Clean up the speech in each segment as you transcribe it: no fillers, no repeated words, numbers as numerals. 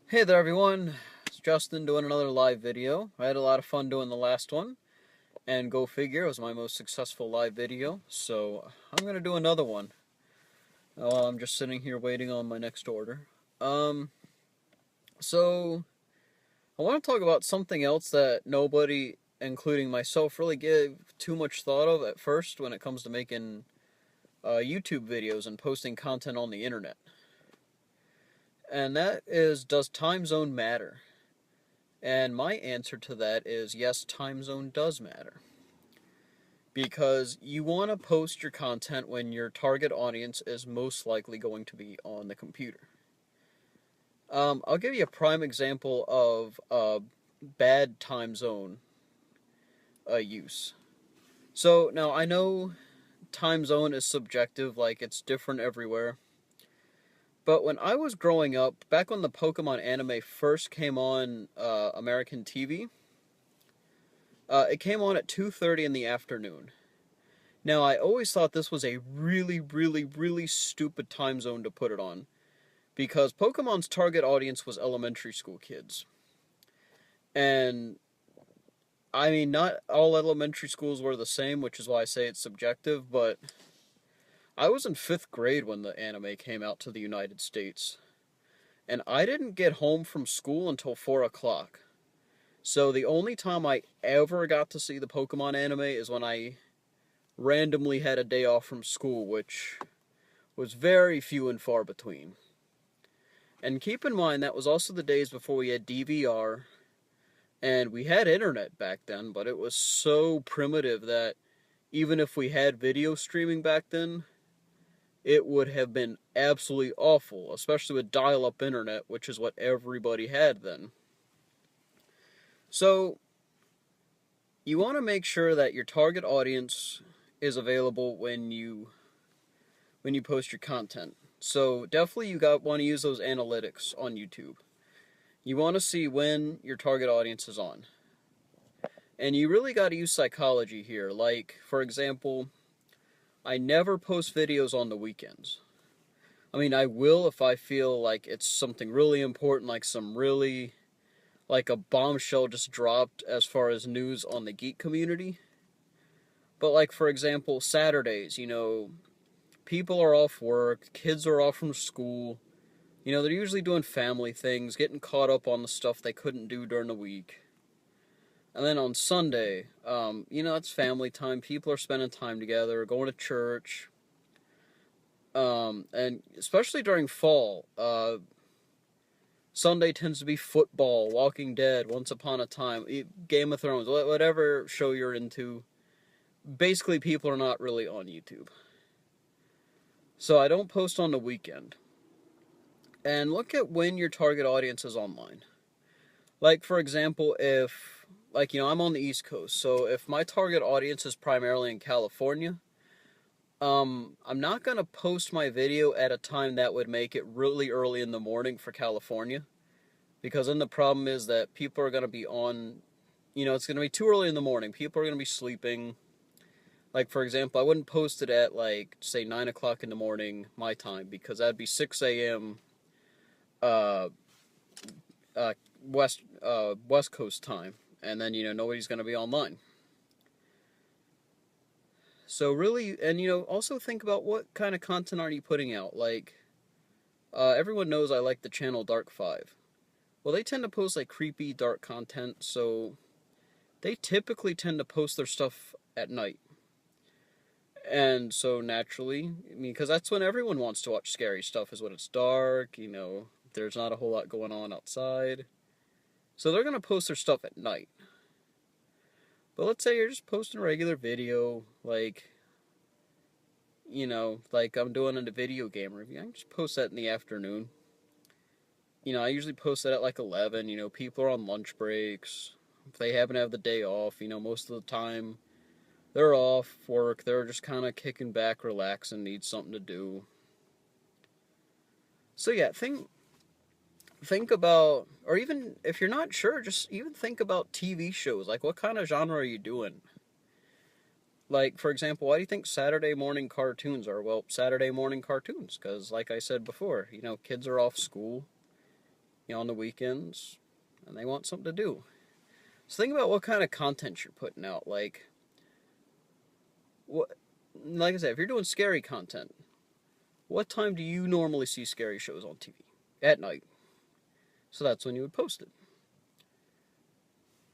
Hey there everyone, it's Justin doing another live video. I had a lot of fun doing the last one, and go figure, it was my most successful live video, so I'm gonna do another one while I'm just sitting here waiting on my next order. Um, so I want to talk about something else that nobody, including myself, really gave too much thought of at first when it comes to making YouTube videos and posting content on the internet. And that is, does time zone matter? And my answer to that is yes, time zone does matter. Because you want to post your content when your target audience is most likely going to be on the computer. I'll give you a prime example of bad time zone use. So now I know time zone is subjective, like it's different everywhere. But when I was growing up, back when the Pokemon anime first came on American TV, it came on at 2:30 in the afternoon. Now, I always thought this was a really, really, really stupid time zone to put it on, because Pokemon's target audience was elementary school kids. And, I mean, not all elementary schools were the same, which is why I say it's subjective, but I was in 5th grade when the anime came out to the United States. And I didn't get home from school until 4 o'clock. So the only time I ever got to see the Pokemon anime is when I randomly had a day off from school, which was very few and far between. And keep in mind, that was also the days before we had DVR, and we had internet back then, but it was so primitive that even if we had video streaming back then, it would have been absolutely awful, especially with dial-up internet, which is what everybody had then. So, you want to make sure that your target audience is available when you post your content. So definitely you want to use those analytics on YouTube. You want to see when your target audience is on. And you really got to use psychology here. Like, for example, I never post videos on the weekends. I mean, I will if I feel like it's something really important, like like a bombshell just dropped as far as news on the geek community. But like, for example, Saturdays, people are off work, kids are off from school. They're usually doing family things, getting caught up on the stuff they couldn't do during the week. And then on Sunday, it's family time. People are spending time together, going to church. And especially during fall, Sunday tends to be football, Walking Dead, Once Upon a Time, Game of Thrones, whatever show you're into. Basically, people are not really on YouTube. So I don't post on the weekend. And look at when your target audience is online. Like, for example, I'm on the East Coast, so if my target audience is primarily in California, I'm not going to post my video at a time that would make it really early in the morning for California, because then the problem is that people are going to be it's going to be too early in the morning. People are going to be sleeping. Like, for example, I wouldn't post it at, like, say, 9 o'clock in the morning, my time, because that'd be 6 a.m. Uh, uh, West Coast time, and then nobody's gonna be online. So really, and also think about what kind of content are you putting out. Like, everyone knows I like the channel Dark 5. Well, they tend to post like creepy, dark content, so they typically tend to post their stuff at night. And so naturally, I mean, because that's when everyone wants to watch scary stuff, is when it's dark. There's not a whole lot going on outside. So they're gonna post their stuff at night. But let's say you're just posting a regular video, like I'm doing a video game review. I can just post that in the afternoon. I usually post that at like 11. People are on lunch breaks. If they happen to have the day off, most of the time they're off work. They're just kind of kicking back, relaxing, need something to do. So yeah, think about, or even if you're not sure, just even think about TV shows. Like, what kind of genre are you doing? Like, for example, why do you think Saturday morning cartoons are? Well, Saturday morning cartoons, because, like I said before, kids are off school. on the weekends, and they want something to do. So think about what kind of content you're putting out. Like I said, if you're doing scary content, what time do you normally see scary shows on TV? At night. So that's when you would post it.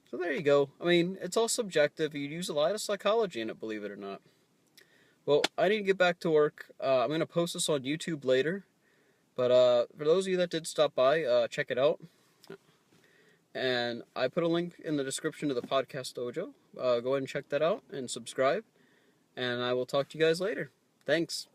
So there you go. I mean, it's all subjective. You'd use a lot of psychology in it, believe it or not. Well, I need to get back to work. I'm going to post this on YouTube later. But for those of you that did stop by, check it out. And I put a link in the description to the Podcast Dojo. Go ahead and check that out and subscribe. And I will talk to you guys later. Thanks.